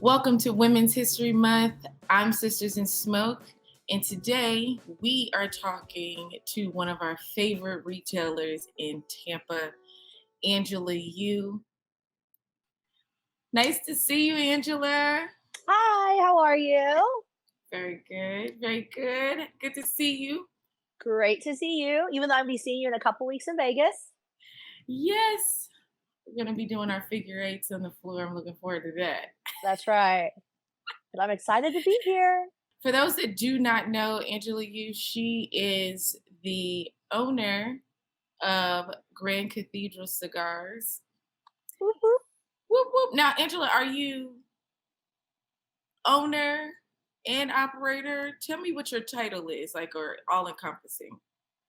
Welcome to Women's History Month. I'm Sisters in Smoke, and today we are talking to one of our favorite retailers in Tampa, Angela Yue. Nice to see you, Angela. Hi, how are you? Very good, very good. Good to see you. Great to see you, even though I'll be seeing you in a couple weeks in Vegas. Yes, we're going to be doing our figure eights on the floor. I'm looking forward to that. That's right. But I'm excited to be here. For those that do not know Angela Yue, she is the owner of Grand Cathedral Cigars. Whoop, whoop. Whoop, whoop. Now, Angela, are you owner and operator? Tell me what your title is, like, or all encompassing.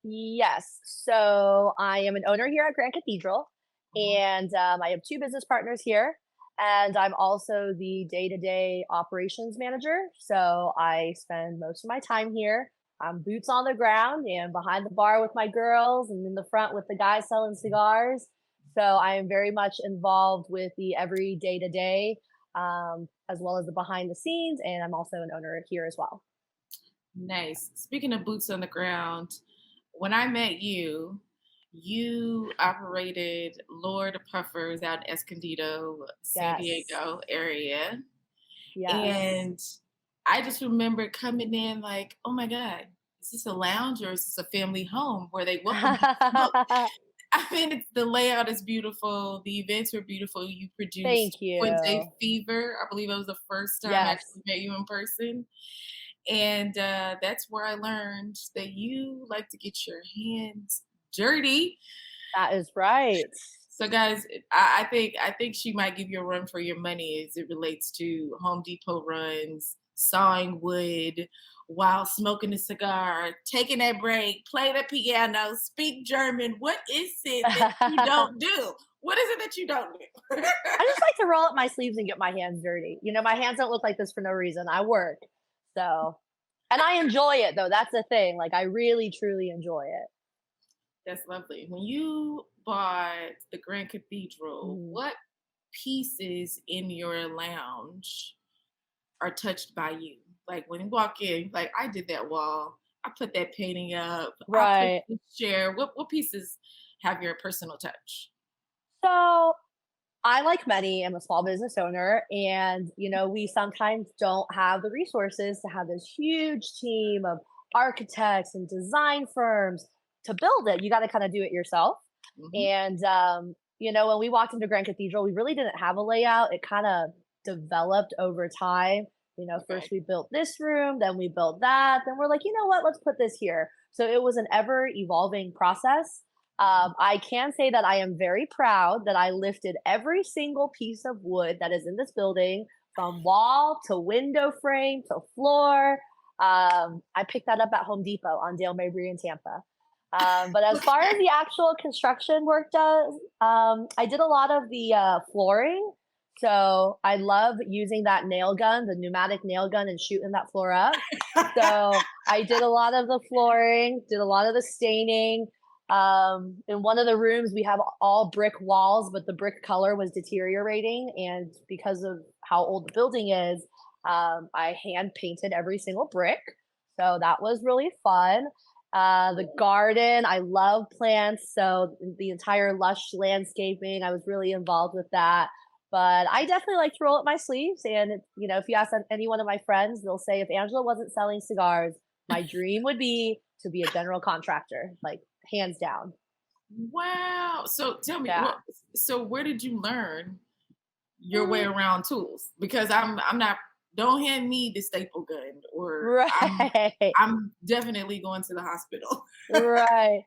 Yes. So I am an owner here at Grand Cathedral, Mhm. and I have two business partners here. And I'm also the day to day operations manager. So I spend most of my time here. I'm boots on the ground and behind the bar with my girls, and in the front with the guys selling cigars. So I am very much involved with the every day to day, as well as the behind the scenes. And I'm also an owner here as well. Nice. Speaking of boots on the ground, when I met you, you operated Lord Puffers out in Escondido, San Yes. Diego area. Yes. And I just remember coming in like, oh my God, is this a lounge or is this a family home where they welcome you to smoke? I mean, the layout is beautiful. The events were beautiful. You Thank produced Fuente you. Fever. I believe it was the first time I Yes. actually met you in person. And that's where I learned that you like to get your hands dirty. That is right. So, guys, I think she might give you a run for your money as it relates to Home Depot runs, sawing wood while smoking a cigar, taking that break, play the piano, speak German. What is it that you I don't do? What is it that you don't do? just like to roll up my sleeves and get my hands dirty. My hands don't look like this for no reason. I work. So, and I enjoy it though. That's the thing. Like I really truly enjoy it. That's lovely. When you bought the Grand Cathedral, Mhm. what pieces in your lounge are touched by you? Like when you walk in, like I did that wall, I put that painting up, I put Right. this chair. What pieces have your personal touch? So, I, like many, am a small business owner, and we sometimes don't have the resources to have this huge team of architects and design firms to build it. You got to kind of do it yourself. Hmm. And when we walked into Grand Cathedral, we really didn't have a layout. It kind of developed over time. First Okay. we built this room, then we built that, then we're like, you know what, let's put this here. So it was an ever evolving process. Mhm. I can say that I am very proud that I lifted every single piece of wood that is in this building, from wall to window frame to floor. I picked that up at Home Depot on Dale Mabry in Tampa. But as far as Okay. the actual construction work does, I did a lot of the flooring. So I love using that nail gun, the pneumatic nail gun, and shooting that floor up. So I did a lot of the flooring, did a lot of the staining. In one of the rooms, we have all brick walls, but the brick color was deteriorating. And because of how old the building is, I hand painted every single brick. So that was really fun. The garden, I love plants. So the entire lush landscaping, I was really involved with that. But I definitely like to roll up my sleeves. And, if you ask any one of my friends, they'll say if Angela wasn't selling cigars, my dream would be to be a general contractor, like hands down. Wow. So tell me, Yeah. so where did you learn your way Mm, around tools? Because I'm not. Don't hand me the staple gun, or right. I'm definitely going to the hospital. Right.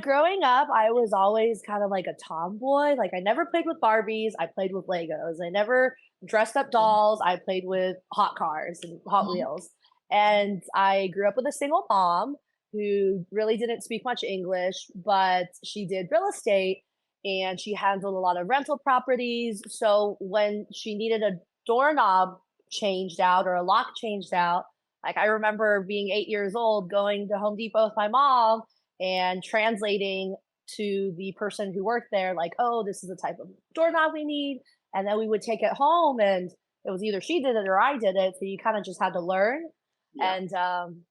Growing up, I was always kind of like a tomboy. Like, I never played with Barbies. I played with Legos. I never dressed up dolls. I played with hot cars and Hot Mhm. Wheels. And I grew up with a single mom who really didn't speak much English, but she did real estate and she handled a lot of rental properties. So when she needed a doorknob changed out or a lock changed out, like I remember being 8 years old, going to Home Depot with my mom and translating to the person who worked there, like, oh, this is the type of doorknob we need. And then we would take it home, and it was either she did it or I did it. So you kind of just had to learn. Yeah. And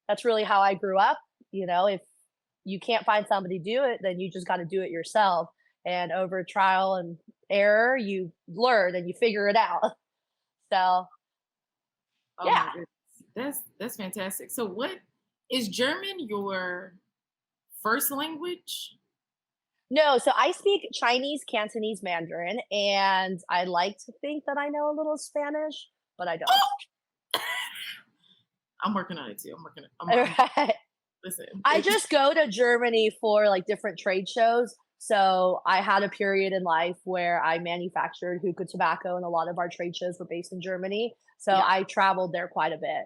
that's really how I grew up. If you can't find somebody to do it, then you just got to do it yourself. And over trial and error, you learn and you figure it out. So, Oh my yeah. goodness. That's fantastic. So what is German your first language? No, so I speak Chinese, Cantonese, Mandarin, and I like to think that I know a little Spanish, but I don't. Oh! I'm working on it too. I'm working I'm Right. listen. I just go to Germany for like different trade shows. So I had a period in life where I manufactured hookah tobacco, and a lot of our trade shows were based in Germany. So Yeah, I traveled there quite a bit.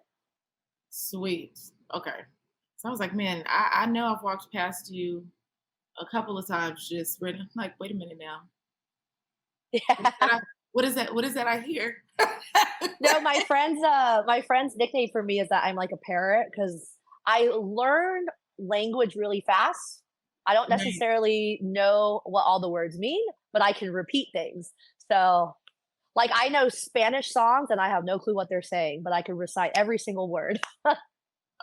sweet. Okay. So I was like, man, I know I've walked past you a couple of times just written like, wait a minute now. What is that Yeah. what is that I hear? No, my friend's nickname for me is that I'm like a parrot because I learn language really fast. I don't Nice. necessarily know what all the words mean, but I can repeat things. So, like, I know Spanish songs and I have no clue what they're saying, but I can recite every single word.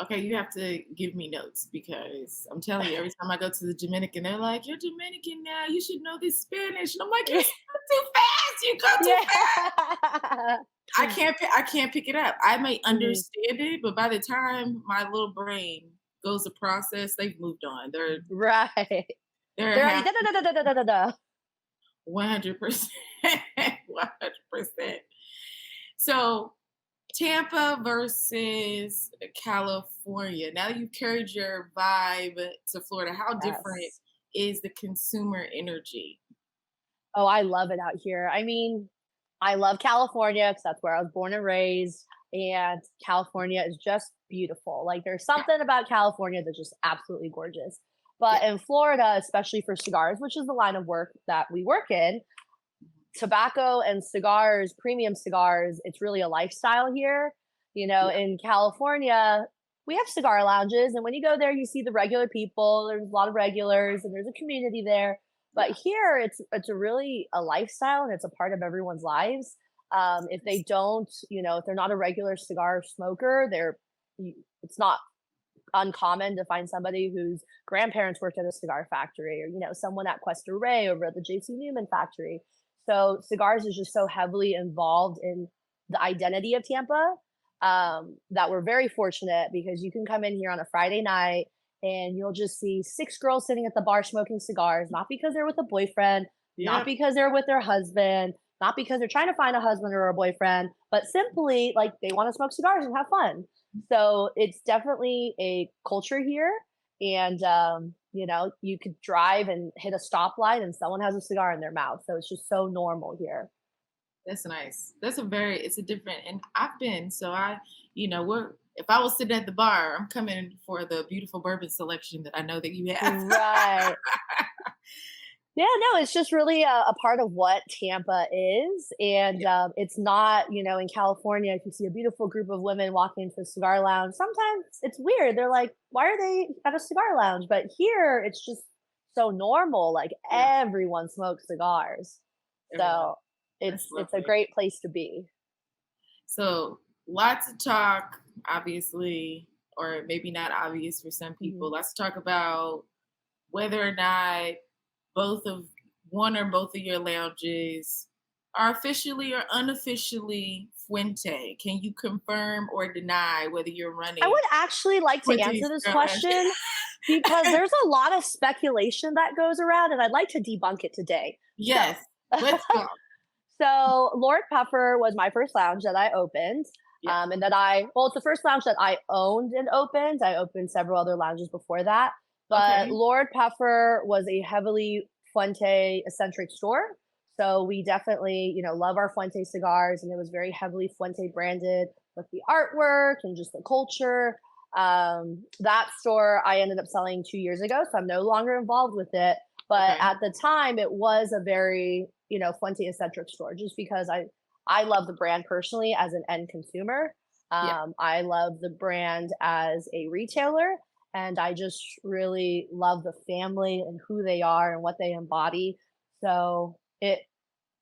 Okay, you have to give me notes because I'm telling you, every time I go to the Dominican, they're like, "You're Dominican now. You should know this Spanish." And I'm like, "You go too fast. You go too fast." Yeah. I can't pick it up. I may Mhm. understand it, but by the time my little brain goes to process, they've moved on. Right. They're They're already half da da da da da da da da. 100%, 100%. So Tampa versus California. Now you've carried your vibe to Florida. How different Yes. is the consumer energy? Oh, I love it out here. I mean, I love California because that's where I was born and raised, and California is just beautiful. Like, there's Yeah, something about California that's just absolutely gorgeous. yeah, But in Florida, especially for cigars, which is the line of work that we work in, tobacco and cigars, premium cigars, it's really a lifestyle here. yeah, In California, we have cigar lounges, and when you go there, you see the regular people. There's a lot of regulars, and there's a community there. But yeah. here, it's a really a lifestyle, and it's a part of everyone's lives. If they don't, if they're not a regular cigar smoker, it's not uncommon to find somebody whose grandparents worked at a cigar factory, or someone at Cuesta Rey over at the JC Newman factory. So cigars is just so heavily involved in the identity of Tampa, that we're very fortunate because you can come in here on a Friday night and you'll just see six girls sitting at the bar smoking cigars, not because they're with a boyfriend, not Yep. because they're with their husband, not because they're trying to find a husband or a boyfriend, but simply like they want to smoke cigars and have fun. So it's definitely a culture here. And, you could drive and hit a stoplight and someone has a cigar in their mouth. So it's just so normal here. That's nice. It's a different, and I've been, so if I was sitting at the bar, I'm coming for the beautiful bourbon selection that I know that you have. Right. Yeah, no, it's just really a part of what Tampa is. And Yeah. it's not, in California, if you see a beautiful group of women walking into a cigar lounge, sometimes it's weird. They're like, why are they at a cigar lounge? But here, it's just so normal. Like, Yeah. everyone smokes cigars. Everyone. So That's it's a lovely. great place to be. So lots of talk, obviously, or maybe not obvious for some Mhm. people. Let's talk about whether or not both of one or both of your lounges are officially or unofficially Fuente. Can you confirm or deny whether you're I running would actually like to Fuente answer this Cigar Lounge? question because there's a lot of speculation that goes around, and I'd like to debunk it today. So, Yes, let's go. so Lord Puffer was my first lounge that I opened. Yeah. It's the first lounge that I owned and opened. I opened several other lounges before that. But Okay. Lord Puffer was a heavily Fuente eccentric store. So we definitely, love our Fuente cigars, and it was very heavily Fuente branded with the artwork and just the culture. That store I ended up selling 2 years ago, so I'm no longer involved with it. But Okay. at the time, it was a very, Fuente eccentric store, just because I love the brand personally as an end consumer. Yeah. I love the brand as a retailer, and I just really love the family and who they are and what they embody. So it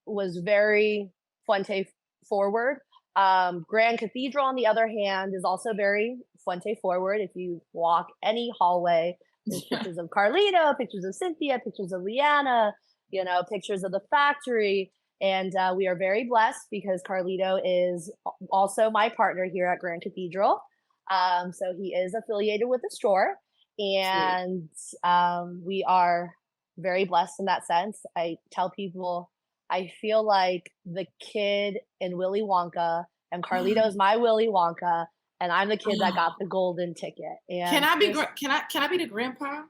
was very Fuente forward. Grand Cathedral, on the other hand, is also very Fuente forward. If you walk any hallway, there's pictures of Carlito, pictures of Cynthia, pictures of Leanna, pictures of the factory. And we are very blessed because Carlito is also my partner here at Grand Cathedral. So he is affiliated with the store, Sweet. and we are very blessed in that sense. I tell people I feel like the kid in Willy Wonka, and Carlito's my Willy Wonka, and I'm the kid that got Oh, the golden ticket. can And I be just can I be the grandpa?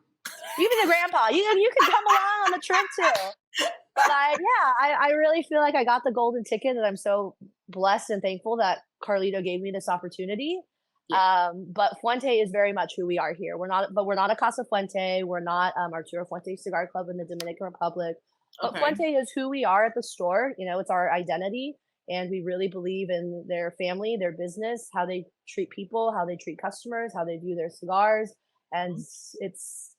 you be the grandpa. You can come along on the trip too. But I really feel like I got the golden ticket, and I'm so blessed and thankful that Carlito gave me this opportunity. Yeah. But Fuente is very much who we are here. We're not a Casa Fuente. We're not Arturo Fuente Cigar Club in the Dominican Republic. But Okay. Fuente is who we are at the store. It's our identity, and we really believe in their family, their business, how they treat people, how they treat customers, how they view their cigars, and Mhm. it's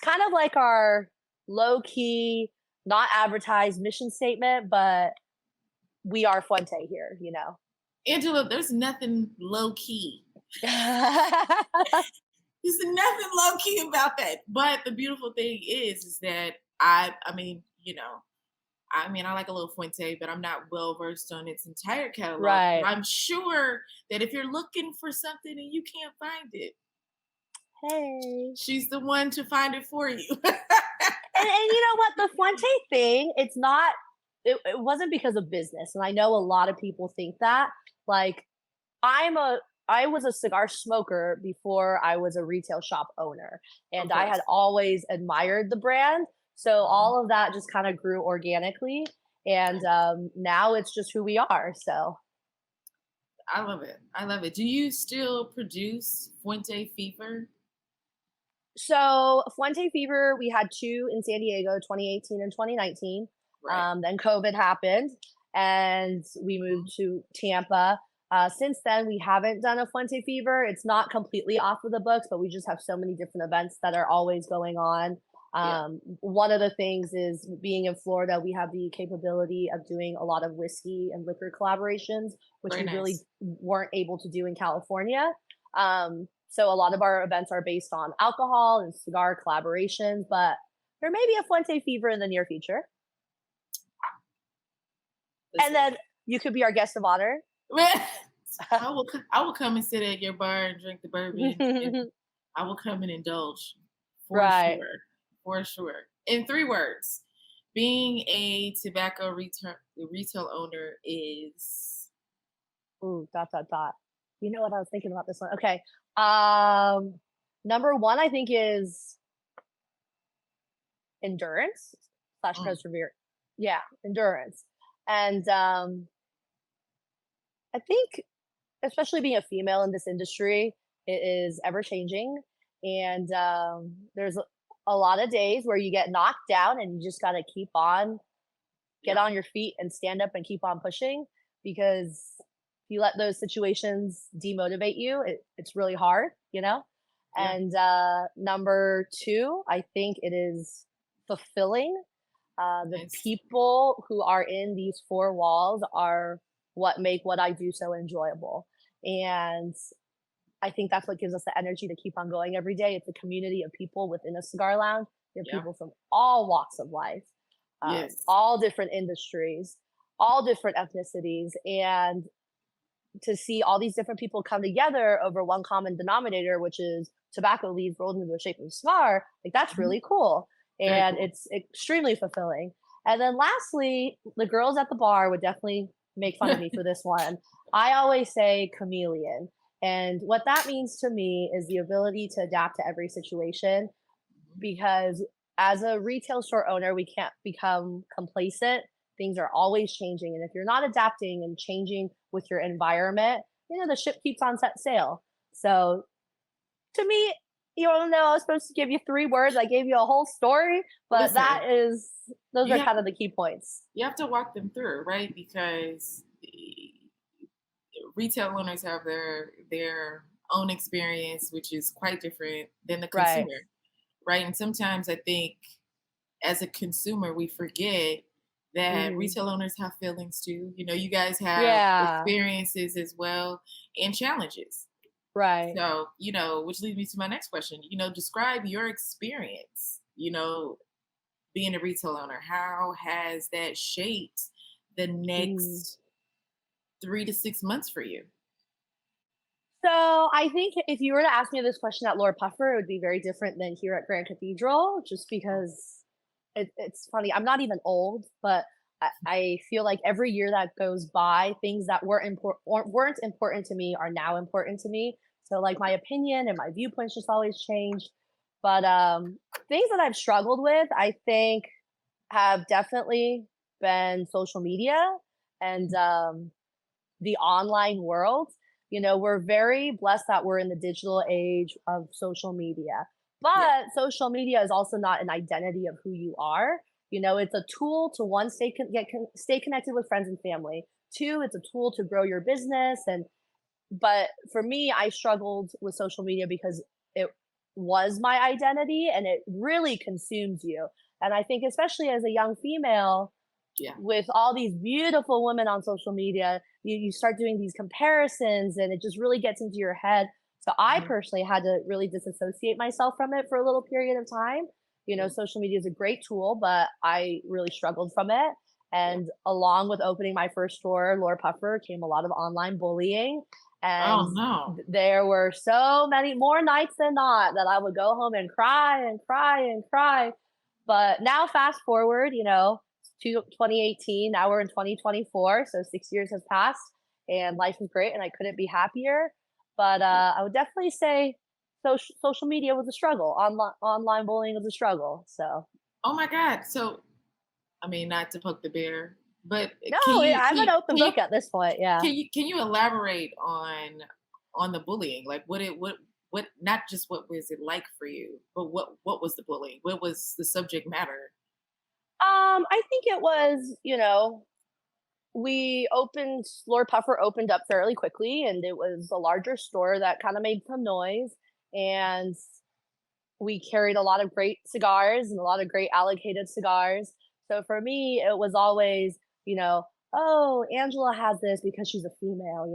kind of like our low key, not advertised mission statement, but we are Fuente here. Angela, there's nothing low key. There's nothing low key about that. But the beautiful thing is that I mean, I like a little Fuente, but I'm not well versed on its entire catalog. But Right. I'm sure that if you're looking for something and you can't find it, Hey. she's the one to find it for you. And you know what? The Fuente thing, it wasn't because of business. And I know a lot of people think that. Like, I was a cigar smoker before I was a retail shop owner. Of And I had course. always admired the brand. So Mhm. all of that just kind of grew organically. And now it's just who we are. So I love it. I love it. Do you still produce Fuente Fever? So Fuente Fever, we had two in San Diego, 2018 and 2019. Right. Then COVID happened, and we Mhm. moved to Tampa. Since then, we haven't done a Fuente Fever. It's not completely off of the books, but we just have so many different events that are always going on. Yeah. One of the things is being in Florida, we have the capability of doing a lot of whiskey and liquor collaborations, which Very we really nice. weren't able to do in California. So a lot of our events are based on alcohol and cigar collaborations, but there may be a Fuente Fever in the near future. And Listen. then you could be our guest of honor. I will come and sit at your bar and drink the bourbon, and I will come and indulge for Right. sure. For sure. In 3 words, being a tobacco retail owner is Ooh, dot dot dot. You know what I was thinking about this one. Okay. Um, Number one, I think is endurance slash mm, perseverance. Yeah, endurance. And I think, especially being a female in this industry, it is ever changing. And there's a lot of days where you get knocked down and you just got to keep on, get yeah, on your feet and stand up and keep on pushing, because if you let those situations demotivate you, it's really hard. yeah. And number two, I think it is fulfilling. The Nice. people who are in these four walls are what make what I do so enjoyable. And I think that's what gives us the energy to keep on going every day. It's a community of people within a cigar lounge. There are Yeah. people from all walks of life, Yes. all different industries, all different ethnicities. And to see all these different people come together over one common denominator, which is tobacco leaves rolled into the shape of a cigar, like that's Mhm. really cool. Very And cool. it's extremely fulfilling. And then lastly, the girls at the bar would definitely make fun of me for this one. I always say chameleon. And what that means to me is the ability to adapt to every situation, Mhm. because as a retail store owner, we can't become complacent. Things are always changing. And if you're not adapting and changing with your environment, the ship keeps on set sail. So to me, you don't know, I was supposed to give you 3 words. I gave you a whole story, but Listen, those you are have kind of the key points. you have to walk them through, right? Because retail owners have their own experience, which is quite different than the Right. consumer, right? And sometimes I think as a consumer, we forget that Mhm. retail owners have feelings too. You know, you guys have Yeah. experiences as well and challenges. Right. So, which leads me to my next question. Describe your experience, being a retail owner. How has that shaped the Mhm. next 3 to 6 months for you? So I think if you were to ask me this question at Lord Puffer, it would be very different than here at Grand Cathedral, just because it's funny. I'm not even old, but I feel like every year that goes by, things that weren't important to me are now important to me. So like my opinion and my viewpoints just always change. But things that I've struggled with, I think, have definitely been social media and the online world. We're very blessed that we're in the digital age of social media. Yeah. But social media is also not an identity of who you are. It's a tool to one stay connected with friends and family. Two, it's a tool to grow your business. But for me, I struggled with social media because it was my identity and it really consumes you. And I think especially as a young female, Yeah. with all these beautiful women on social media, you start doing these comparisons and it just really gets into your head. So I Mhm. personally had to really disassociate myself from it for a little period of time. Yeah. Social media is a great tool, but I really struggled from it. Yeah. And along with opening my first store, Lord Puffer, came a lot of online bullying. And Oh no. there were so many more nights than not that I would go home and cry and cry and cry. But now, fast forward, to 2018. Now we're in 2024, so 6 years has passed, and life is great, and I couldn't be happier. But I would definitely say social media was a struggle. Online bullying was a struggle. So Oh my God. So, I mean, not to poke the bear, but no, yeah, I'm an open can you book at this point. Yeah. can you elaborate on the bullying? Like, what not just what was it like for you, but what was the bullying? What was the subject matter? I think it was, we opened Lord Puffer opened up fairly quickly, and it was a larger store that kind of made some noise. And we carried a lot of great cigars and a lot of great allocated cigars. So for me, it was always, oh, Angela has this because she's a female,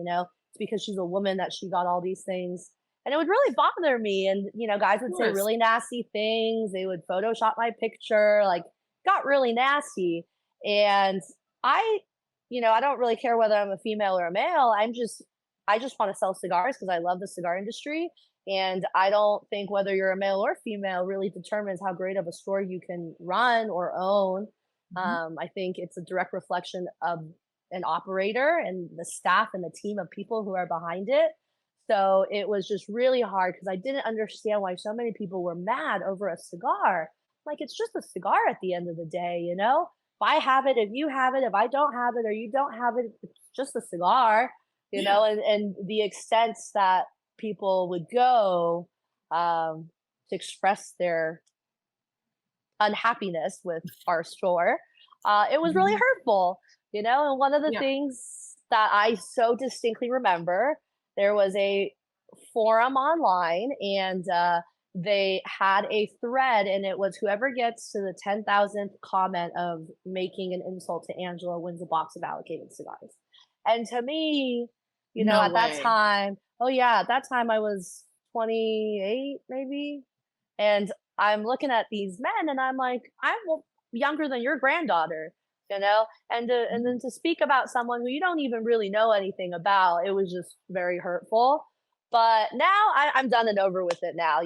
it's because she's a woman that she got all these things. And it would really bother me. And, guys Of would say course. really nasty things. They would Photoshop my picture, like, got really nasty. And I, I don't really care whether I'm a female or a male. I just want to sell cigars because I love the cigar industry, and I don't think whether you're a male or female really determines how great of a store you can run or own. Mhm. I think it's a direct reflection of an operator and the staff and the team of people who are behind it. So it was just really hard because I didn't understand why so many people were mad over a cigar. Like, it's just a cigar at the end of the day, If I have it, if you have it, if I don't have it, or you don't have it, it's just a cigar, Yeah. and the extents that people would go to express their unhappiness with our store, it was really Mhm. hurtful, And one of the Yeah. things that I so distinctly remember, there was a forum online, and they had a thread, and it was whoever gets to the 10,000th comment of making an insult to Angela wins a box of allocated cigars. And to me, No at that way. time, oh yeah, at that time I was 28 maybe, and I'm looking at these men and I'm like, I'm younger than your granddaughter, and Mhm. then to speak about someone who you don't even really know anything about, it was just very hurtful. But now I'm done and over with it now,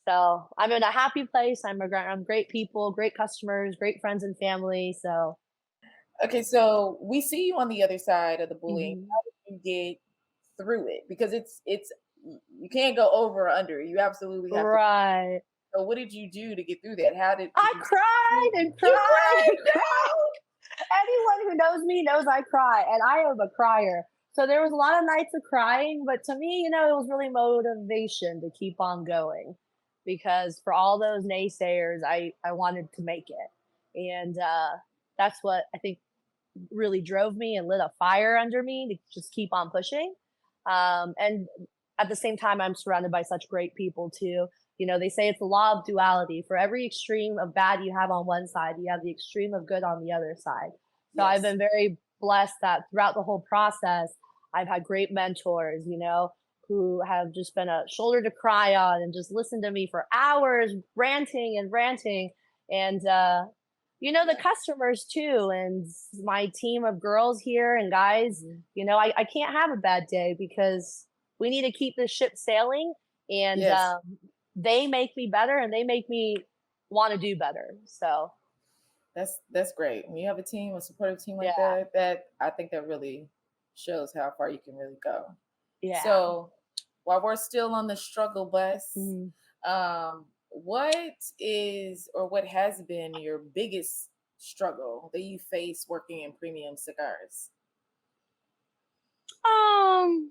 So I'm in a happy place. I'm great people, great customers, great friends and family. So Okay, so we see you on the other side of the bullying. mhm. How did you get through it? Because you can't go over or under. You absolutely have to. Right. So what did you do to get through that? How did I you cried and You cried cried? and cried. Anyone who knows me knows I cry, and I am a crier. So there was a lot of nights of crying, but to me, it was really motivation to keep on going, because for all those naysayers, I wanted to make it, and that's what I think really drove me and lit a fire under me to just keep on pushing. And at the same time, I'm surrounded by such great people too. You know, they say it's the law of duality. For every extreme of bad you have on one side, you have the extreme of good on the other side. So I've Yes. been very blessed that throughout the whole process, I've had great mentors, you know, who have just been a shoulder to cry on and just listened to me for hours ranting and ranting. And you know, the Yeah. customers too, and my team of girls here and guys, Mhm. you know, I can't have a bad day because we need to keep this ship sailing. And Yes. they make me better and they make me want to do better. So, That's great. When you have a team, a supportive team like yeah, that I think that really shows how far you can really go. yeah. So while we're still on the struggle bus, Mhm. what is or what has been your biggest struggle that you face working in premium cigars? Um,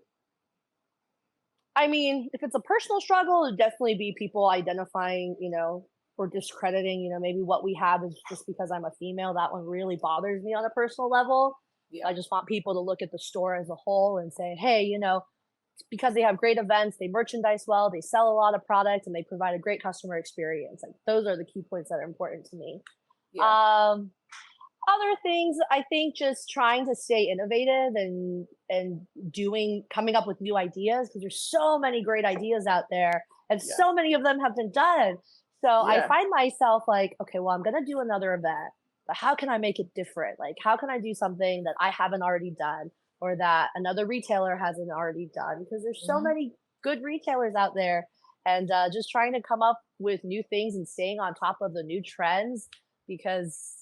I mean, if it's a personal struggle, it'd definitely be people identifying, you know, or discrediting, you know, maybe what we have is just because I'm a female. That one really bothers me on a personal level. Yeah. I just want people to look at the store as a whole and say, hey, you know, it's because they have great events, they merchandise well, they sell a lot of product, and they provide a great customer experience. Like those are the key points that are important to me. Yeah. Um, Other things, I think just trying to stay innovative and doing coming up with new ideas because there's so many great ideas out there and Yeah. so many of them have been done. So I Yeah. find myself like, okay, well, I'm going to do another event, but how can I make it different? Like, how can I do something that I haven't already done or that another retailer hasn't already done? Because there's so Hmm. many good retailers out there, and just trying to come up with new things and staying on top of the new trends because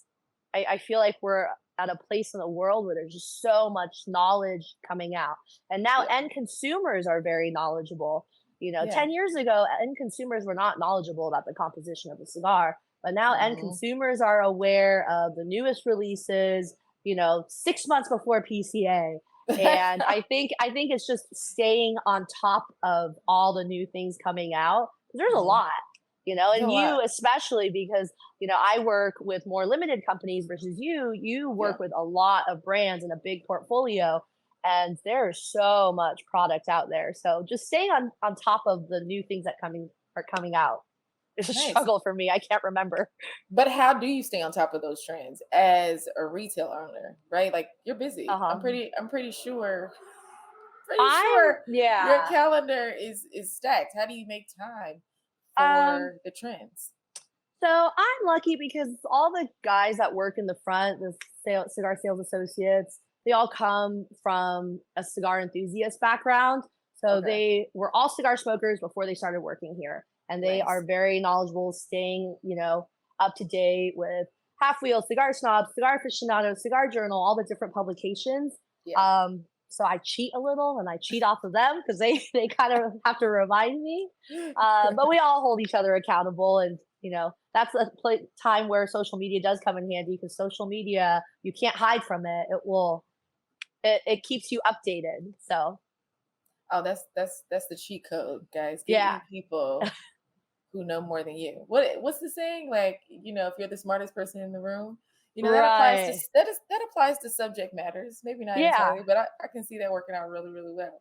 I feel like we're at a place in the world where there's just so much knowledge coming out. And now Yeah. end consumers are very knowledgeable. You know, Yeah. 10 years ago, end consumers were not knowledgeable about the composition of a cigar, but now end Hmm. consumers are aware of the newest releases, you know, 6 months before PCA. And I think it's just staying on top of all the new things coming out. There's a Hmm. lot, you know, There's a and you lot. especially because you know, I work with more limited companies versus you Yeah. work with a lot of brands and a big portfolio and there's so much product out there. So just staying on top of the new things that coming are coming out is a Nice. struggle for me. I can't remember. But how do you stay on top of those trends as a retail owner, right? Like you're busy. I'm Uh-huh. pretty sure pretty I'm sure your yeah. calendar is stacked. How do you make time Um for the trends? so I'm lucky because all the guys that work in the front, the cigar sales associates, they all come from a cigar enthusiast background. So Okay. they were all cigar smokers before they started working here. And they are Nice. very knowledgeable, staying, you know, up to date with Half Wheel, Cigar Snob, Cigar Aficionado, Cigar Journal, all the different publications. Yeah. So I cheat a little and I cheat off of them because they kind of have to remind me. But we all hold each other accountable, and you know that's a time where social media does come in handy because social media you can't hide from it. It keeps you updated. So Oh, that's the cheat code, guys. Get yeah, you people who know more than you. What's the saying? Like, if you're the smartest person in the room, that applies to right. that applies to subject matters. Maybe not Yeah. entirely, but I can see that working out really, really well.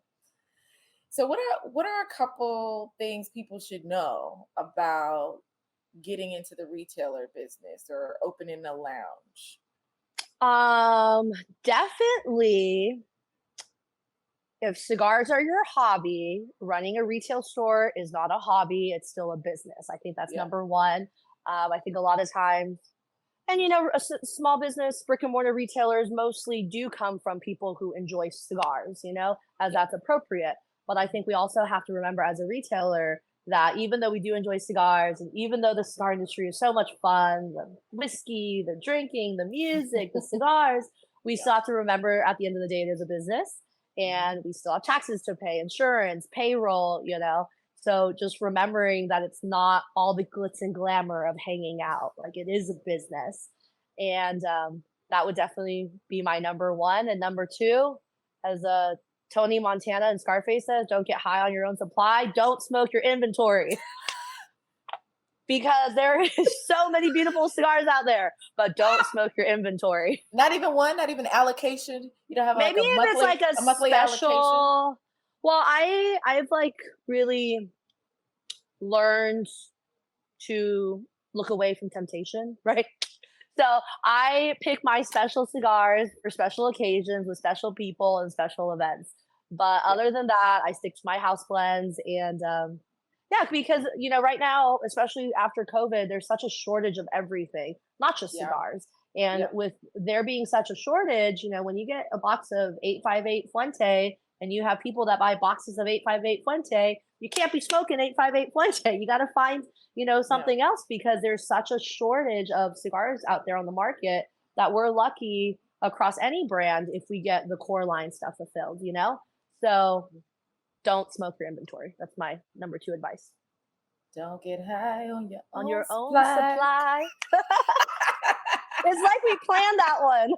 So what are a couple things people should know about getting into the retailer business or opening a lounge? Um, Definitely if cigars are your hobby, running a retail store is not a hobby, it's still a business. I think that's Yeah. number one. I think a lot of times, and you know, small business, brick and mortar retailers mostly do come from people who enjoy cigars, you know, as Yeah. that's appropriate. But I think we also have to remember as a retailer that even though we do enjoy cigars, and even though the cigar industry is so much fun, the whiskey, the drinking, the music, the cigars, we Yeah. still have to remember at the end of the day, it is a business Mhm. and we still have taxes to pay, insurance, payroll, you know. So just remembering that it's not all the glitz and glamour of hanging out, like it is a business. And that would definitely be my number one. And number two, as Tony Montana and Scarface says, don't get high on your own supply. Don't smoke your inventory because there is so many beautiful cigars out there, but don't smoke your inventory. Not even one, not even allocation. You don't have like Maybe a if it's monthly like a a monthly allocation. special, Well, I've like really learned to look away from temptation, right? So I pick my special cigars for special occasions with special people and special events. But Yeah, other than that, I stick to my house blends and yeah, because right now, especially after COVID, there's such a shortage of everything, not just yeah, cigars. And yeah, with there being such a shortage, when you get a box of 858 Fuente and you have people that buy boxes of 858 Fuente, you can't be smoking 858 Fuente. You got to find yeah. something else because there's such a shortage of cigars out there on the market that we're lucky across any brand if we get the core line stuff fulfilled. So don't smoke your inventory. That's my number two advice. Don't get high on your On own your own supply. supply. It's like we planned that one.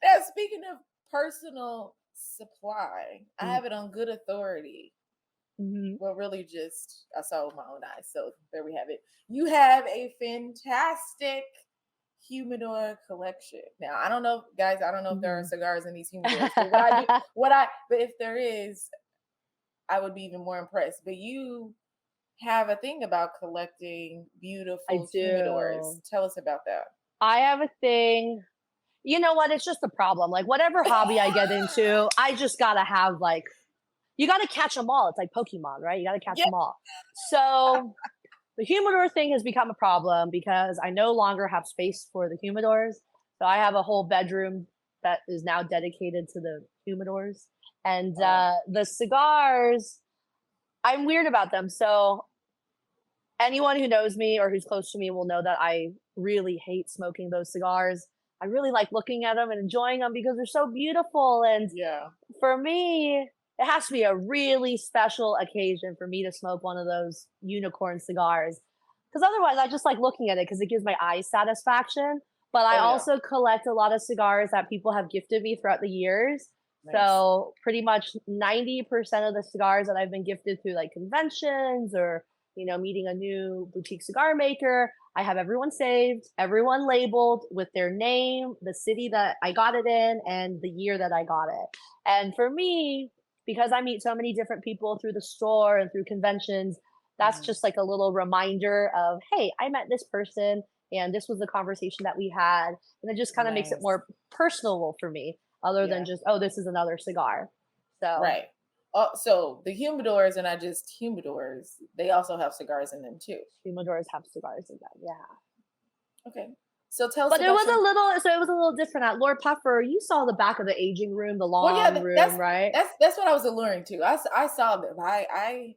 Now, speaking of personal supply, I Mm. have it on good authority. Mhm. Well, really, just I saw with my own eyes. So there we have it. You have a fantastic humidor collection. Now, I don't know, guys. I don't know if there are Mhm. cigars in these humidors, but but if there is, I would be even more impressed. But you have a thing about collecting I beautiful humidors. do. Tell us about that. I have a thing. You know what? It's just a problem. Like whatever hobby I get into, I just gotta have like you gotta catch them all. It's like Pokemon, right? You gotta catch Yeah. them all. So the humidor thing has become a problem because I no longer have space for the humidors. So I have a whole bedroom that is now dedicated to the humidors. And Oh, the cigars, I'm weird about them. So anyone who knows me or who's close to me will know that I really hate smoking those cigars. I really like looking at them and enjoying them because they're so beautiful. And yeah. for me, it has to be a really special occasion for me to smoke one of those unicorn cigars. Because otherwise, I just like looking at it because it gives my eyes satisfaction. But I Oh, yeah. also collect a lot of cigars that people have gifted me throughout the years. Nice. So pretty much 90% of the cigars that I've been gifted through like conventions or meeting a new boutique cigar maker. I have everyone saved, everyone labeled with their name, the city that I got it in, and the year that I got it. And for me, because I meet so many different people through the store and through conventions, that's Mhm. just like a little reminder of, hey, I met this person and this was the conversation that we had. And it just kind of makes it Nice. more personal for me, other than Yeah. just, oh, this is another cigar. So Right. Oh, so the humidors are not just humidors; they also have cigars in them too. humidors have cigars in them. Yeah. Okay. So tell us But it about was your. it was a little different at Lord Puffer. You saw the back of the aging room, the Well, yeah, long that's room, right? that's what I was alluring to. I saw them. I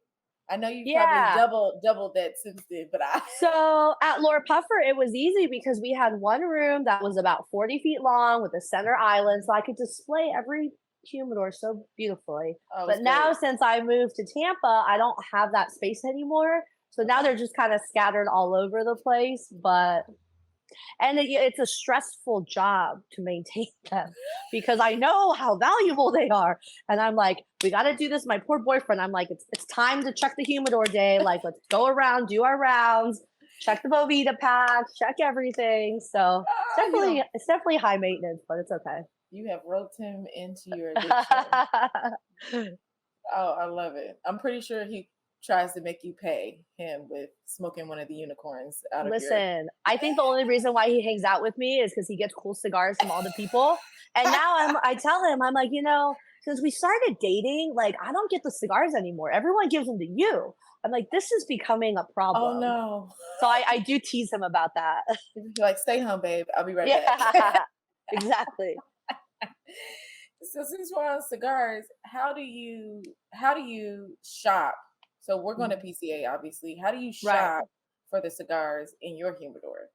know you probably Yeah. doubled that since then, but I. So at Lord Puffer, it was easy because we had one room that was about 40 feet long with a center island, so I could display every humidor so beautifully. Oh, it was But now, great. since I moved to Tampa, I don't have that space anymore. So now Okay. they're just kind of scattered all over the place. It's a stressful job to maintain them because I know how valuable they are. And I'm like, we got to do this. My poor boyfriend, I'm like, it's time to check the humidor day. Like, let's go around, do our rounds, check the Bovita packs, check everything. So Ah, it's definitely high maintenance, but it's okay. you have roped him into your addiction. Oh, I love it. I'm pretty sure he tries to make you pay him with smoking one of the unicorns out of your. Listen, I think the only reason why he hangs out with me is because he gets cool cigars from all the people. And now I tell him, I'm like, since we started dating, like I don't get the cigars anymore. Everyone gives them to you. I'm like, this is becoming a Oh problem. no. So I do tease him about that. You're like, stay home, babe. I'll be right back. Yeah, exactly. So since we're on cigars, how do you shop? So we're going to Mhm. PCA, obviously. How do you Right. shop for the cigars in your humidor?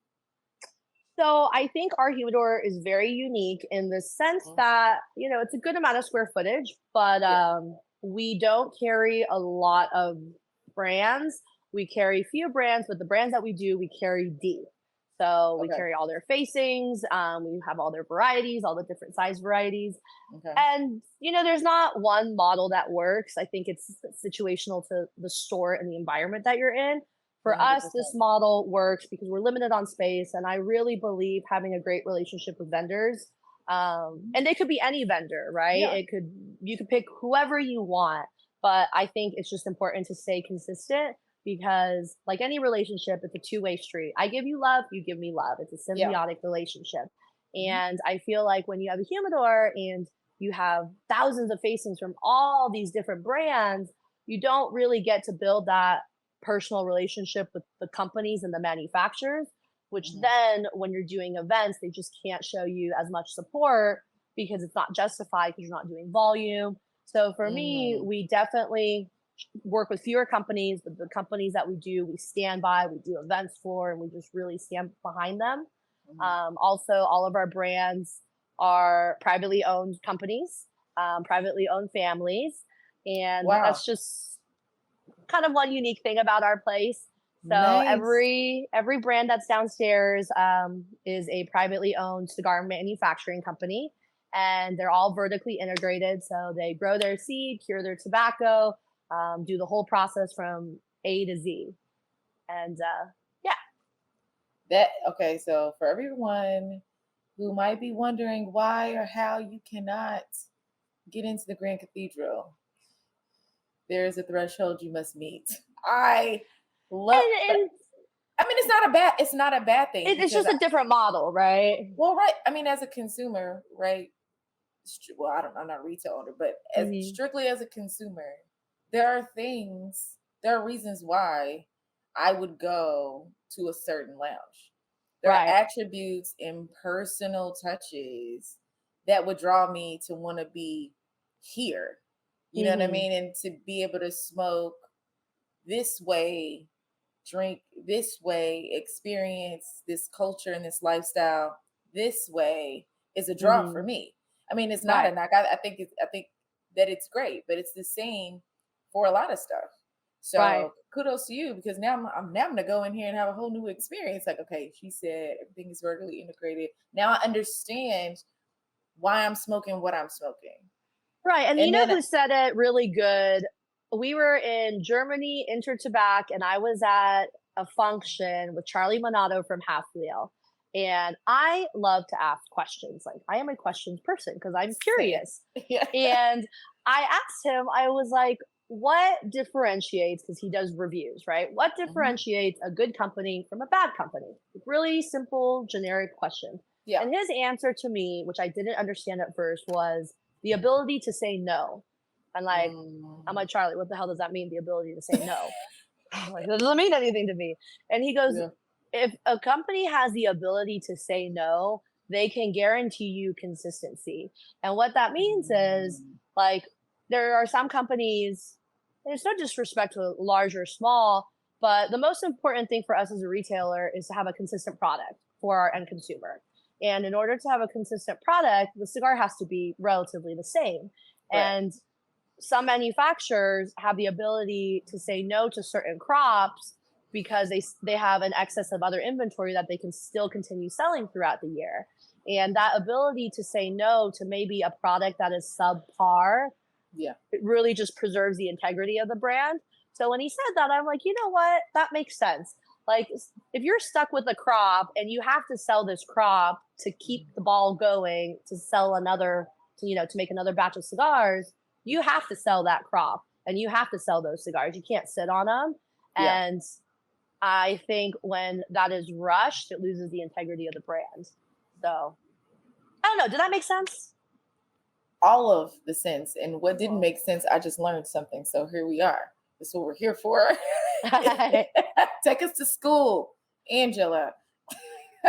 So I think our humidor is very unique in the sense Mhm. that, it's a good amount of square footage, but Yeah. we don't carry a lot of brands. We carry few brands, but the brands that we do, we carry deep. So we Okay. carry all their facings. We have all their varieties, all the different size varieties. Okay. And, there's not one model that works. I think it's situational to the store and the environment that you're in. For us, this 100%. model works because we're limited on space. And I really believe having a great relationship with vendors And they could be any vendor, right? Yeah. You could pick whoever you want, but I think it's just important to stay consistent because, like any relationship, it's a two-way street. I give you love, you give me love. It's a Yeah. symbiotic relationship. Mhm. And I feel like when you have a humidor and you have thousands of facings from all these different brands, you don't really get to build that personal relationship with the companies and the manufacturers, which Mhm. then when you're doing events, they just can't show you as much support because it's not justified because you're not doing volume. So for me, Mm. we definitely work with fewer companies, but the companies that we do, we stand by, we do events for, and we just really stand behind them. Mhm. Also, all of our brands are privately owned companies, privately owned families, and Wow. that's just kind of one unique thing about our place. So Nice. every brand that's downstairs is a privately owned cigar manufacturing company, and they're all vertically integrated. So they grow their seed, cure their tobacco, do the whole process from A to Z. And yeah, That okay, so for everyone who might be wondering why or how you cannot get into the Grand Cathedral, there is a threshold you must meet. I love, but and I mean it's not a bad thing it's because just a different model, right? well, right. I mean, as a consumer, right? Well, I'm not a retail owner, but as Hmm. strictly as a consumer, there are things, there are reasons why I would go to a certain lounge. There are Right. attributes and personal touches that would draw me to want to be here. You know what I Hmm. mean? And to be able to smoke this way, drink this way, experience this culture and this lifestyle this way is a draw for Hmm. me. I mean, it's not a Right. knock. I think that it's great, but it's the same for a lot of stuff. Right. So kudos to you because now I'm gonna go in here and have a whole new experience. Like, okay, she said everything is vertically integrated. Now I understand why I'm smoking what I'm smoking. Right, and you And know then who said it really good? We were in Germany, Intertobac, and I was at a function with Charlie Minato from Half Wheel. And I love to ask questions. Like, I am a questions person because I'm same. curious. Yeah. And I asked him, I was like, what differentiates, because he does reviews, right? What Mhm. differentiates a good company from a bad company? Really simple, generic question. Yeah. And his answer to me, which I didn't understand at first, was the ability to say no. And like, I'm Mm. like, Charlie, what the hell does that mean? The ability to say no. Like, that doesn't mean anything to me. And he goes, Yeah. if a company has the ability to say no, they can guarantee you consistency. And what that means is Mm. like, there are some companies, and it's no disrespect to large or small, but the most important thing for us as a retailer is to have a consistent product for our end consumer. And in order to have a consistent product, the cigar has to be relatively the same. Right. And some manufacturers have the ability to say no to certain crops because they have an excess of other inventory that they can still continue selling throughout the year. And that ability to say no to maybe a product that is subpar, Yeah. it really just preserves the integrity of the brand. So when he said that, I'm like, you know what? That makes sense. Like, if you're stuck with a crop and you have to sell this crop to keep Mhm. the ball going, to sell another, to make another batch of cigars, you have to sell that crop and you have to sell those cigars. You can't sit on them. Yeah. And I think when that is rushed, it loses the integrity of the brand. So I don't know. Did that make sense? All of the sense. And what didn't Cool. make sense, I just learned something. So here we are. That's what we're here for. Take us to school, Angela.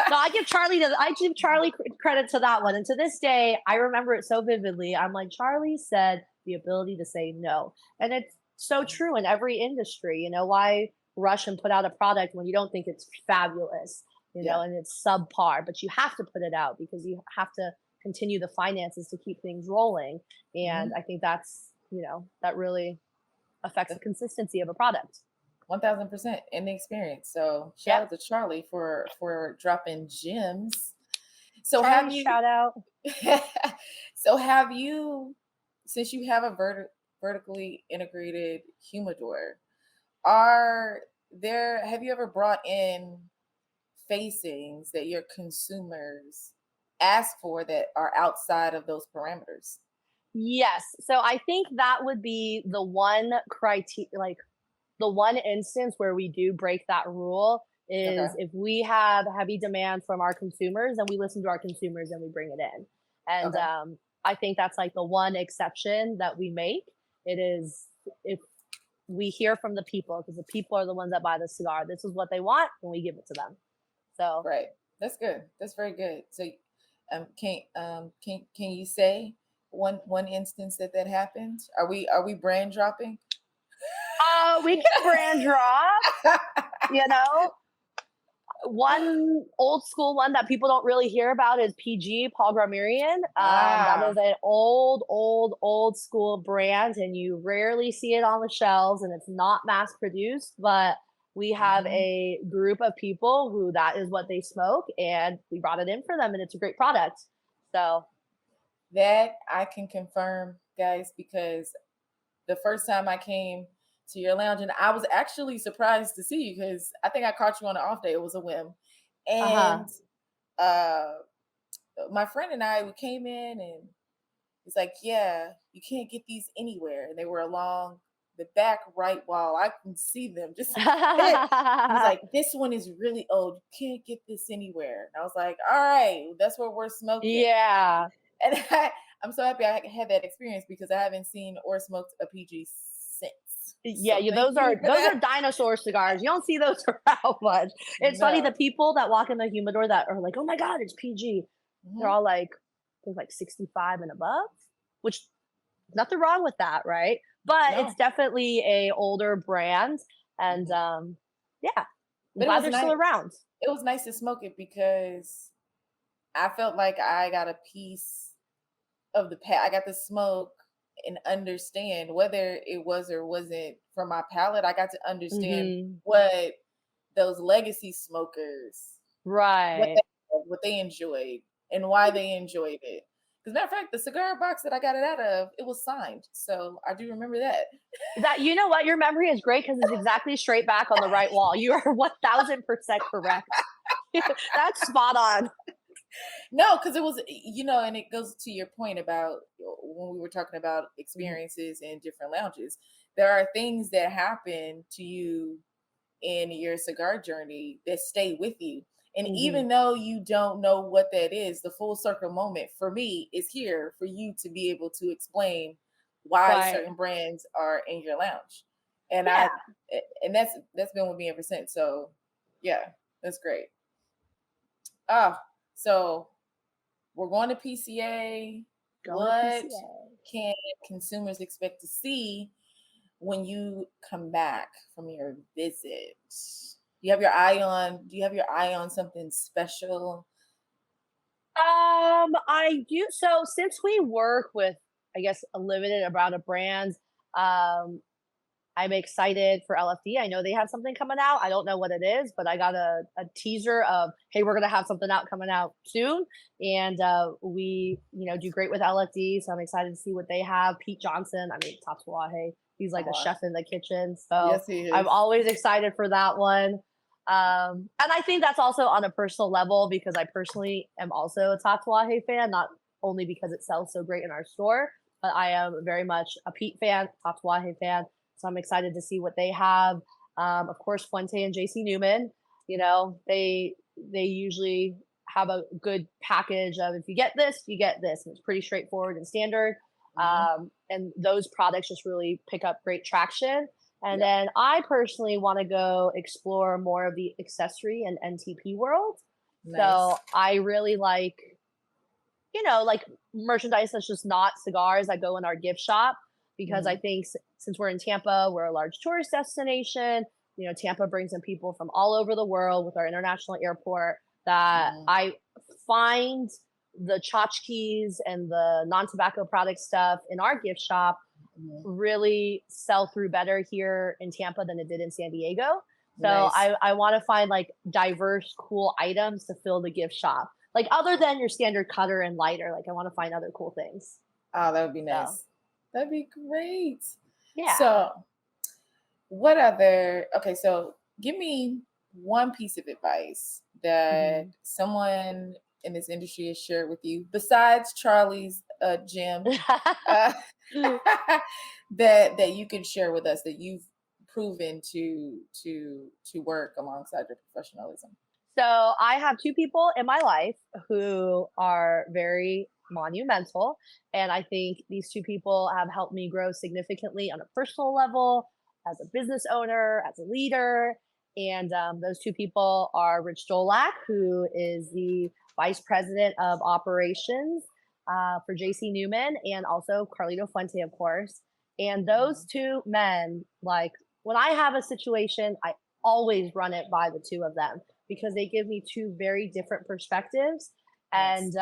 No, I give Charlie credit to that one. And to this day, I remember it so vividly. I'm like, Charlie said the ability to say no. And it's so true in every industry. Why rush and put out a product when you don't think it's fabulous, Yeah. and it's subpar, but you have to put it out because you have to continue the finances to keep things rolling. And Hmm. I think that really affects the consistency of a product. 1000% in the experience. So shout Yep. out to Charlie for dropping gems. So Charlie, have you shout out. so have you since you have a vertically integrated humidor, are have you ever brought in facings that your consumers ask for that are outside of those parameters? Yes. So I think that would be the one like the one instance where we do break that rule is Okay. if we have heavy demand from our consumers and we listen to our consumers and we bring it in. And Okay. I think that's like the one exception that we make. It is if we hear from the people because the people are the ones that buy the cigar. This is what they want, and we give it to them. So Right. That's good. That's very good. So, can you say one instance that that happened? Are we brand dropping? we can brand drop, you know, one old school one that people don't really hear about is PG, Paul Gramerian. That Ah. is an old school brand, and you rarely see it on the shelves, and it's not mass produced. But we have Hmm. a group of people who that is what they smoke, and we brought it in for them, and it's a great product. So, That I can confirm, guys, because the first time I came to your lounge, and I was actually surprised to see you because I think I caught you on an off day. It was a whim, uh huh. and uh, my friend and I we came in, and he's like, "Yeah, you can't get these anywhere," and they were along the back right wall. I can see them just a bit. He's like, "This one is really old. You can't get this anywhere." And I was like, "All right, that's what we're smoking." Yeah. And I'm so happy I had that experience because I haven't seen or smoked a PG since. Yeah, So thank you for those that. are dinosaur cigars. You don't see those around much. It's funny, the No. people that walk in the humidor that are like, "Oh my god, it's PG." They're Hmm. all like, I think like 65 and above, which nothing wrong with that, right? But it's No. definitely a older brand, and Hmm. yeah, I'm But it glad was they're still nice. around. It was nice to smoke it because I felt like I got a piece of the I got to smoke and understand whether it was or wasn't from my palate. I got to understand Mhm. what those legacy smokers what Right. they what they enjoyed and why they enjoyed it. As a matter of fact, the cigar box that I got it out of, it was signed. So I do remember that. That you know what? Your memory is great because it's exactly straight back on the right wall. You are 1000% correct. That's spot on. No, because it was, and it goes to your point about when we were talking about Mhm. experiences in different lounges. There are things that happen to you in your cigar journey that stay with you. And Mhm. even though you don't know what that is, the full circle moment for me is here for you to be able to explain why Right. certain brands are in your lounge. And Yeah. that's been with me ever since. So yeah, that's great. Ah, so we're going to PCA. Going to What PCA. can consumers expect to see when you come back from your visit? Do you have your eye on something special? I do so since we work with, I guess, a limited amount of brands, um, I'm excited for LFD. I know they have something coming out. I don't know what it is, but I got a teaser of, hey, we're gonna have something out coming out soon. And we, do great with LFD. So I'm excited to see what they have. Pete Johnson, I mean, Tatsuahe, he's like a Oh, chef in the kitchen. So yes, he I'm is. always excited for that one. And I think that's also on a personal level because I personally am also a Tatsuahe fan, not only because it sells so great in our store, but I am very much a Pete fan, Tatsuahe fan. So I'm excited to see what they have. Of course, Fuente and JC Newman, they usually have a good package of if you get this, you get this, and it's pretty straightforward and standard. Hmm. And those products just really pick up great traction. And Yep. then I personally want to go explore more of the accessory and NTP world. Nice. So I really like merchandise that's just not cigars that go in our gift shop because I Hmm. think since we're in Tampa, we're a large tourist destination. Tampa brings in people from all over the world with our international airport that Hmm. I find the tchotchkes and the non-tobacco product stuff in our gift shop Hmm. really sell through better here in Tampa than it did in San Diego. So Nice. I want to find like diverse, cool items to fill the gift shop. Like other than your standard cutter and lighter, like I want to find other cool things. Oh, that would be So nice. That'd be great. yeah. So, what other? Okay, so give me one piece of advice that Mhm. someone in this industry has shared with you, besides Charlie's gym, uh, that you can share with us that you've proven to work alongside your professionalism? So I have two people in my life who are very monumental. And I think these two people have helped me grow significantly on a personal level, as a business owner, as a leader. And those two people are Rich Dolak, who is the vice president of operations for JC Newman, and also Carlito Fuente, of course. And those Mhm. two men, like when I have a situation, I always run it by the two of them because they give me two very different perspectives. Yes. And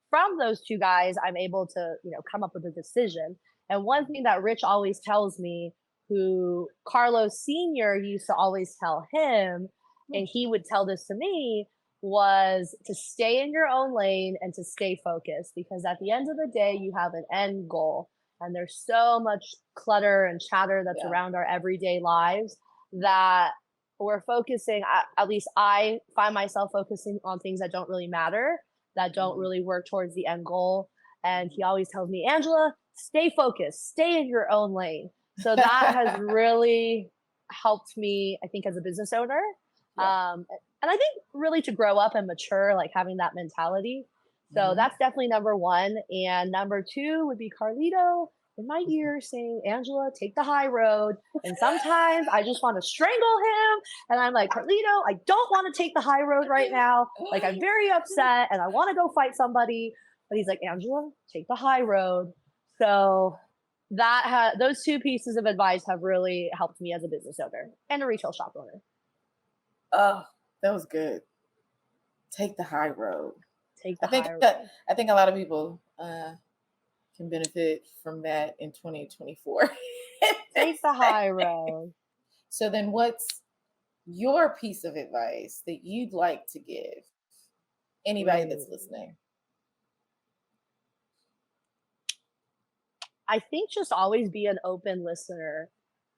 from those two guys, I'm able to, come up with a decision. And one thing that Rich always tells me, who Carlos Sr. used to always tell him, Mm. and he would tell this to me, was to stay in your own lane and to stay focused because at the end of the day, you have an end goal. And there's so much clutter and chatter that's Yeah. around our everyday lives that we're focusing, at least I find myself focusing on things that don't really matter, that don't Mhm. really work towards the end goal. And he always tells me, Angela, stay focused, stay in your own lane. So that has really helped me, I think, as a business owner. Yeah. And I think really to grow up and mature, like having that mentality. So Mhm. that's definitely number one. And number two would be Carlito in my ear saying, Angela, take the high road. And sometimes I just want to strangle him. And I'm like, Carlito, I don't want to take the high road right now. Like, I'm very upset and I want to go fight somebody. But he's like, Angela, take the high road. So those two pieces of advice have really helped me as a business owner and a retail shop owner. Oh, that was good. Take the high road. Take I the think high that road. I think a lot of people can benefit from that in 2024. Take the high road. So then what's your piece of advice that you'd like to give anybody Ooh. that's listening? I think just always be an open listener.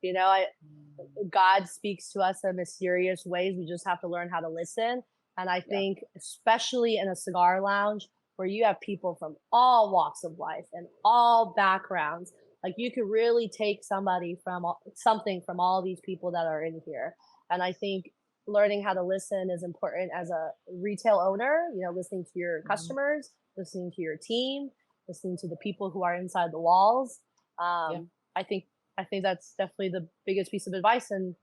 You know, I Mm. God speaks to us in mysterious ways. We just have to learn how to listen. And I Yeah. think, especially in a cigar lounge where you have people from all walks of life and all backgrounds, like you could really take something from all these people that are in here. And I think learning how to listen is important as a retail owner, listening to your Mhm. customers, listening to your team, listening to the people who are inside the walls. Yeah. Um, I think I think that's definitely the biggest piece of advice, and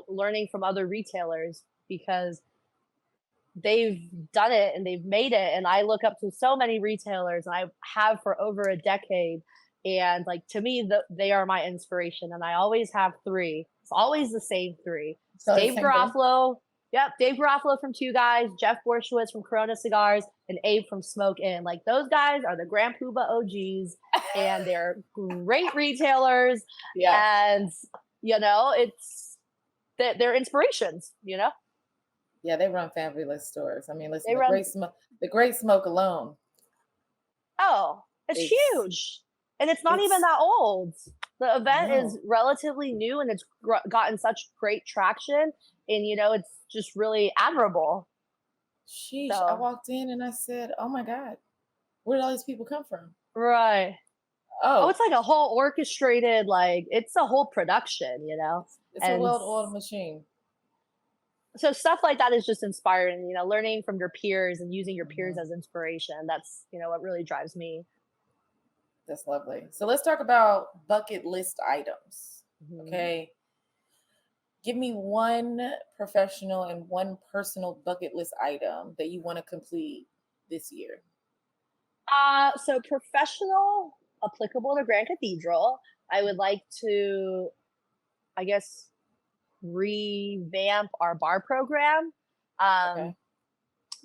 learning from other retailers because they've done it and they've made it. And I look up to so many retailers, and I have for over a decade. And like to me, they are my inspiration. And I always have three. It's always the same three. It's So the Dave same thing. Garofalo. Yep, Dave Garofalo from Two Guys, Jeff Borshowitz from Corona Cigars, and Abe from Smoke Inn. Like those guys are the Grand Puba OGs, and they're great retailers. Yeah. And it's they're inspirations. Yeah, they run fabulous stores. I mean, listen, They run. the great smoke alone. Oh, it's It's huge. And it's not even it's that old. The event is no. relatively new and it's gotten such great traction. And, it's just really admirable. Sheesh. I So, walked in and I said, "Oh my God, where did all these people come from?" right. Oh, Oh, it's like a whole orchestrated, like, it's a whole production. it's a And well-oiled machine. so stuff like that is just inspiring, learning from your peers and using your peers Mhm. as inspiration. That's, what really drives me. That's lovely. So let's talk about bucket list items. Mhm. Okay. Give me one professional and one personal bucket list item that you want to complete this year. So professional, applicable to Grand Cathedral. I would like to, I guess, revamp our bar program. Um, Okay.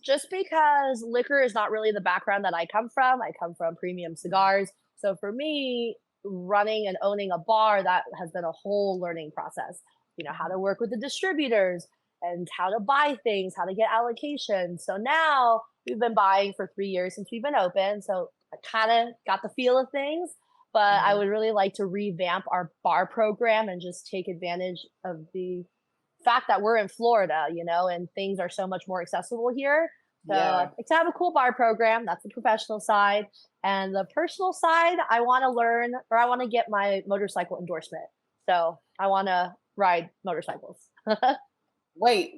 just because liquor is not really the background that I come from. I come from premium cigars. So for me, running and owning a bar, that has been a whole learning process. How Mhm. to work with the distributors and how to buy things, how to get allocations. So now we've been buying for 3 years since we've been open. So I kind of got the feel of things, but I Mhm. would really like to revamp our bar program and just take advantage of the fact that we're in Florida, and things are so much more accessible here. So I'd Yeah. like to have a cool bar program. That's the professional side. And the personal side, I want to learn or I want to get my motorcycle endorsement. So I want to ride motorcycles. Wait,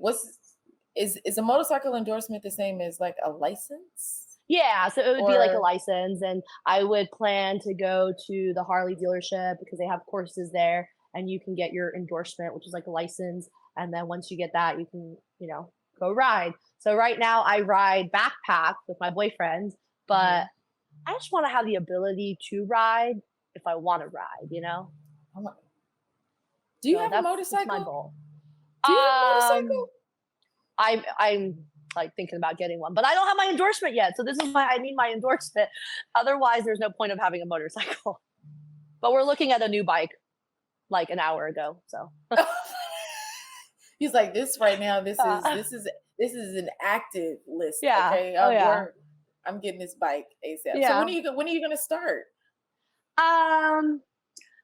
is a motorcycle endorsement the same as like a license? Yeah, so it would be like a Or license, and I would plan to go to the Harley dealership because they have courses there, and you can get your endorsement, which is like a license. And then once you get that, you can, go ride. So right now I ride backpack with my boyfriend, but Mhm. I just want to have the ability to ride if I want to ride. Oh my- Do you So have a that's my motorcycle? goal. Do you have a Um, motorcycle? I'm like thinking about getting one, but I don't have my endorsement yet. So this is why I need my endorsement. Otherwise, there's no point of having a motorcycle. But we're looking at a new bike like an hour ago. So He's like this right now. This is uh, this is this is an active list. yeah. Okay, Oh yeah. I'm getting this bike ASAP. So Yeah. when are you gonna start? Um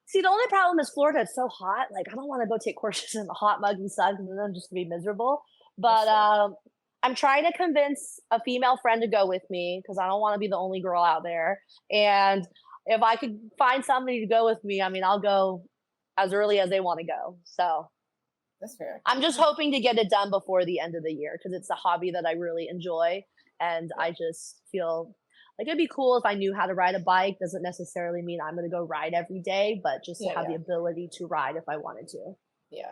See, the only problem is Florida is so hot. Like, I don't want to go take courses in the hot, muggy sun because then I'm just gonna be miserable. That's But true. I'm trying to convince a female friend to go with me because I don't want to be the only girl out there. And if I could find somebody to go with me, I mean, I'll go as early as they want to go. So That's fair. I'm just hoping to get it done before the end of the year because it's a hobby that I really enjoy. And Yeah, I just feel like it'd be cool if I knew how to ride a bike. Doesn't necessarily mean I'm going to go ride every day, but just to yeah, have the yeah, ability to ride if I wanted to. yeah.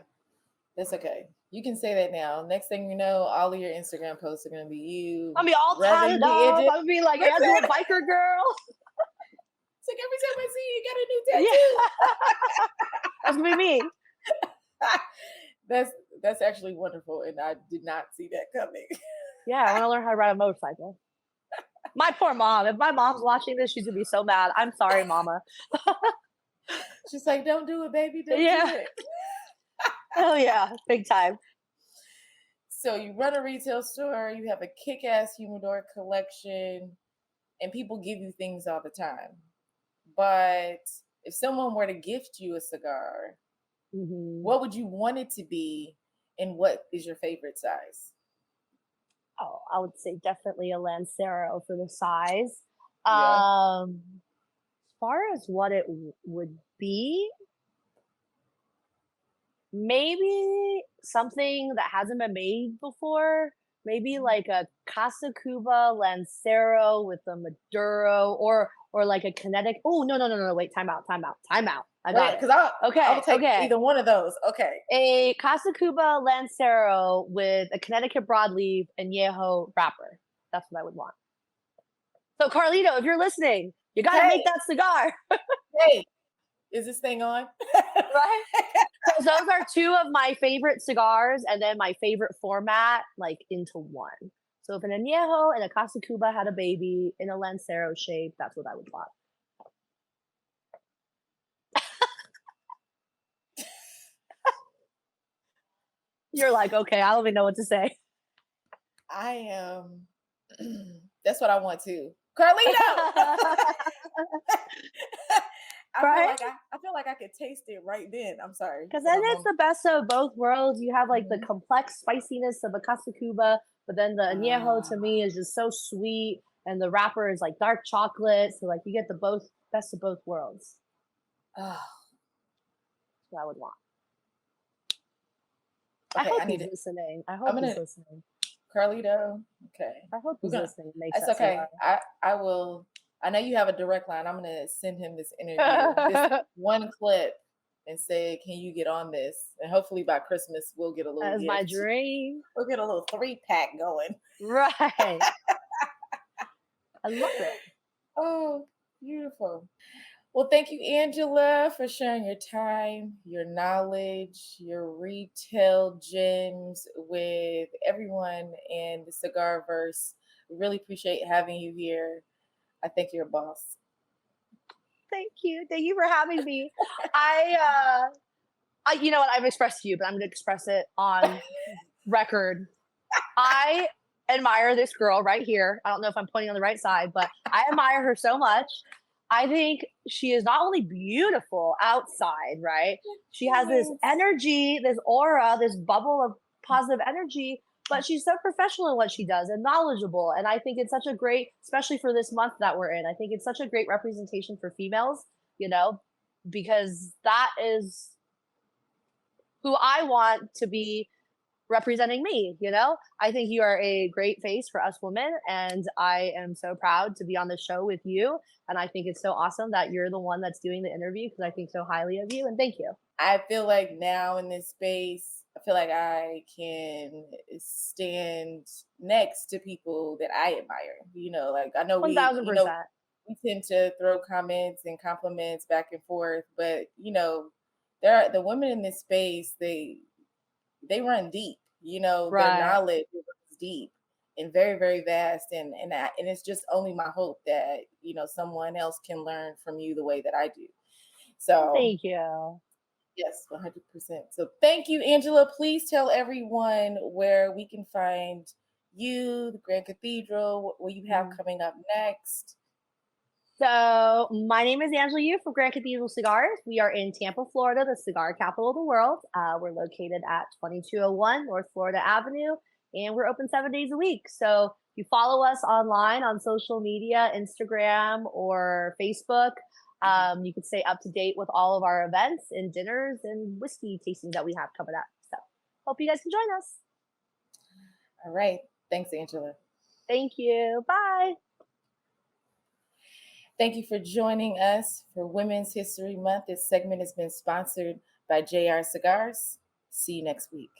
That's okay. You can say that now. Next thing you know, all of your Instagram posts are gonna be you I'll be all revving tatted the up. engine. I'll be like That's Angela it. Biker Girl. It's like every time I see you, you got a new Yeah, that's going to be me. tattoo. that's that's actually wonderful, and I did not see that coming. Yeah, I want to learn how to ride a motorcycle. My poor mom. If my mom's watching this, she's going to be so mad. I'm sorry, mama. She's like, "Don't do it, baby. Don't do Yeah. it." Oh, yeah. Big time. So you run a retail store, you have a kick-ass humidor collection, and people give you things all the time. But if someone were to gift you a cigar, Hmm. what would you want it to be, and what is your favorite size? Oh, I would say definitely a Lancero for the size. Yeah. As far as what it would be, maybe something that hasn't been made before. Maybe Mhm. like a Casa Cuba Lancero with a Maduro, or like a kinetic. Oh no no no no! Wait, time out, time out, time out. I Wait, got it. because I will Okay, take okay. either one of those. Okay. A Casa Cuba Lancero with a Connecticut broadleaf and Añejo wrapper. That's what I would want. So Carlito, if you're listening, you got to make Hey, that cigar, hey, is this thing on? right? Because those are two of my favorite cigars, and then my favorite format, like into one. So if an añejo and a Casa Cuba had a baby in a Lancero shape, that's what I would want. You're like, okay, I don't even know what to say. I am. That's what I want too, Carlito. Right? I feel like I could taste it right then. I'm sorry Because for then my it's mom. the best of both worlds. You have like the Mhm. complex spiciness of a Casa Cuba, but then the añejo to Ah, me is just so sweet, and the wrapper is like dark chocolate. So like you get the both best of both worlds. ah. That's what I would want. I Okay, hope I need he's it. listening. I I'm hope he's gonna listening. Carlito. Okay, I hope we're he's gonna. listening and makes It's that cigar. okay. I will. I know you have a direct line. I'm gonna send him this interview, this one clip, and say, "Can you get on this?" And hopefully by Christmas we'll get a little That is my gift. dream. We'll get a little 3-pack going. Right. I love it. Oh, beautiful. Well, thank you, Angela, for sharing your time, your knowledge, your retail gems with everyone in the cigar verse. We really appreciate having you here. I think you're a boss. Thank you. Thank you for having me. I you know what I've expressed to you, but I'm gonna express it on record. I admire this girl right here. I don't know if I'm pointing on the right side, but I admire her so much. I think she is not only beautiful outside, right? She has this Yes. energy, this aura, this bubble of positive energy, but she's so professional in what she does and knowledgeable. And I think it's such a great, especially for this month that we're in, I think it's such a great representation for females, you know, because that is who I want to be representing me, you know? I think you are a great face for us women, and I am so proud to be on the show with you. And I think it's so awesome that you're the one that's doing the interview because I think so highly of you. And thank you. I feel like now in this space, I feel like I can stand next to people that I admire. Like I know 1000%. we tend to throw comments and compliments back and forth, but there are the women in this space, they run deep. Their Right. knowledge runs deep and very, very vast. And it's just only my hope that, someone else can learn from you the way that I do. So Thank you. yes, 100%. So thank you, Angela. Please tell everyone where we can find you, the Grand Cathedral, what you have Mm. coming up next. So, my name is Angela Yue from Grand Cathedral Cigars. We are in Tampa, Florida, the cigar capital of the world. We're located at 2201 North Florida Avenue, and we're open 7 days a week. So, if you follow us online on social media, Instagram or Facebook, you can stay up to date with all of our events and dinners and whiskey tastings that we have coming up. So, hope you guys can join us. All right. Thanks, Angela. Thank you. Bye. Thank you for joining us for Women's History Month. This segment has been sponsored by JR Cigars. See you next week.